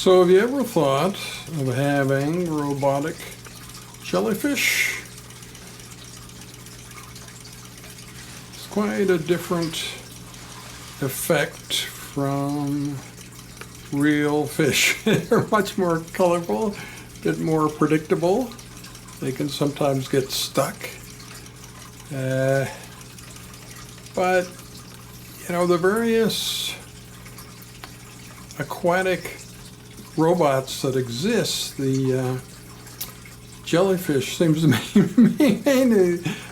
So have you ever thought of having robotic jellyfish? It's quite a different effect from real fish. They're much more colorful, a bit more predictable. They can sometimes get stuck. But, you know, the various aquatic robots that exist, the jellyfish seems to be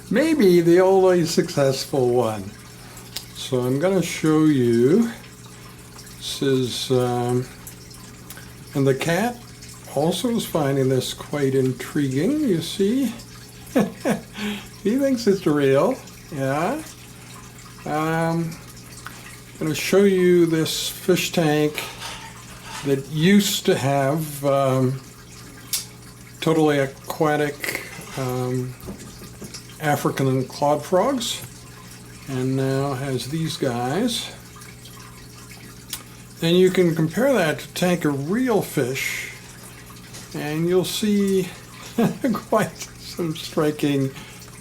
maybe the only successful one. So I'm going to show you. This is, and the cat also is finding this quite intriguing, you see. He thinks it's real, yeah. I'm going to show you this fish tank that used to have totally aquatic African clawed frogs, and now has these guys. And you can compare that to a tank of real fish, and you'll see quite some striking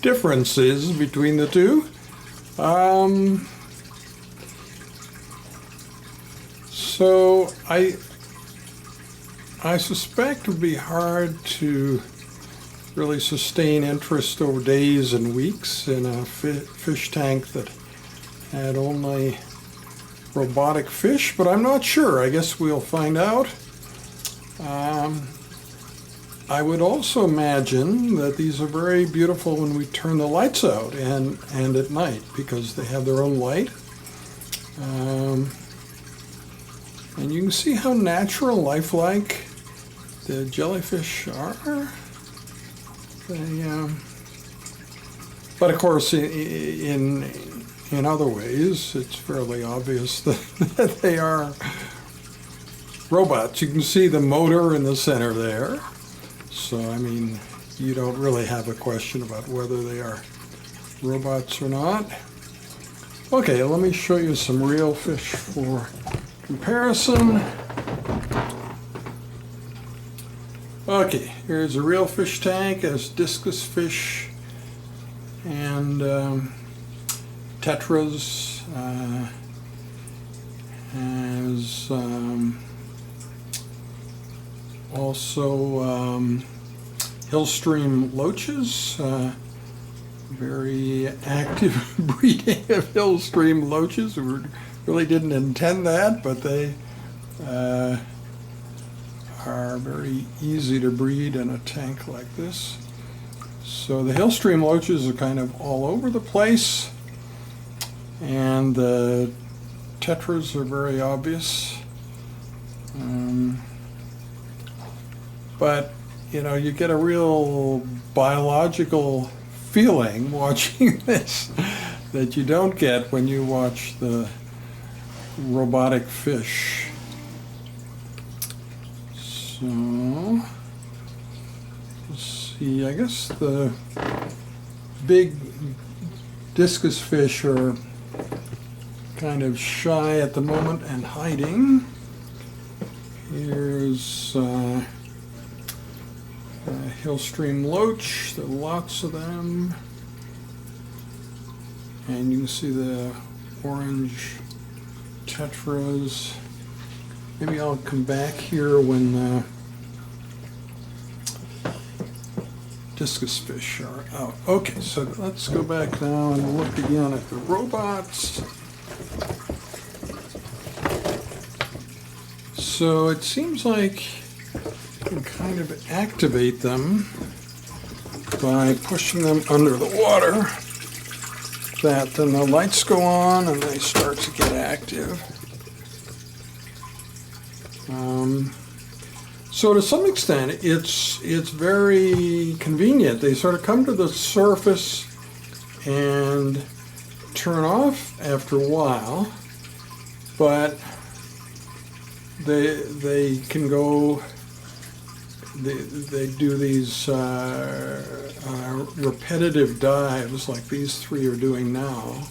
differences between the two. So I suspect it would be hard to really sustain interest over days and weeks in a fish tank that had only robotic fish, but I'm not sure. I guess we'll find out. I would also imagine that these are very beautiful when we turn the lights out and at night, because they have their own light. And you can see how natural, lifelike the jellyfish are. But of course, in other ways, it's fairly obvious that they are robots. You can see the motor in the center there. So, I mean, you don't really have a question about whether they are robots or not. Okay, let me show you some real fish for comparison. Okay, here's a real fish tank as discus fish and tetras, has also hillstream loaches, very active breeding of hillstream loaches. We really didn't intend that, but they are very easy to breed in a tank like this. So the hillstream loaches are kind of all over the place, and the tetras are very obvious. But you know, you get a real biological feeling watching this that you don't get when you watch the robotic fish. So, let's see, I guess the big discus fish are kind of shy at the moment and hiding. Here's hillstream loach. There are lots of them, and you can see the orange tetras. Maybe I'll come back here when discus fish are out. Okay, so let's go back now and look again at the robots. So it seems like you can kind of activate them by pushing them under the water. That then the lights go on and they start to get active. So to some extent, it's very convenient. They sort of come to the surface and turn off after a while, but they can go. They do these repetitive dives like these three are doing now.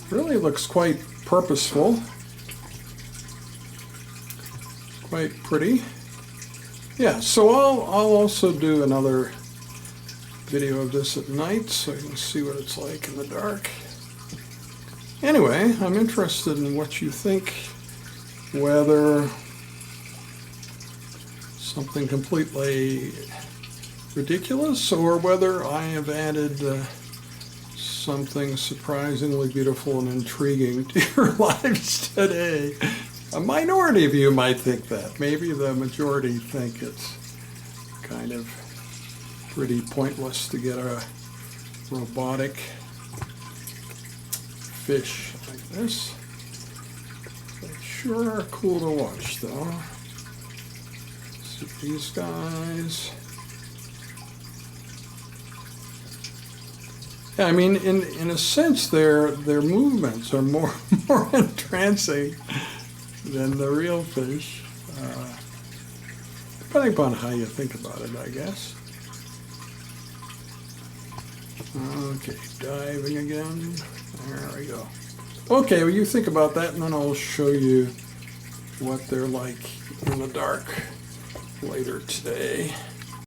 Really looks quite purposeful. quite pretty. Yeah, so I'll also do another video of this at night so you can see what it's like in the dark. Anyway, I'm interested in what you think, whether something completely ridiculous or whether I have added something surprisingly beautiful and intriguing to your lives today. A minority of you might think that. Maybe the majority think it's kind of pretty pointless to get a robotic fish like this. They sure are cool to watch though. See these guys. Yeah, I mean, in a sense, their movements are more entrancing than the real fish, depending upon how you think about it, I guess. Okay, diving again. There we go. Okay, well, you think about that, and then I'll show you what they're like in the dark later today.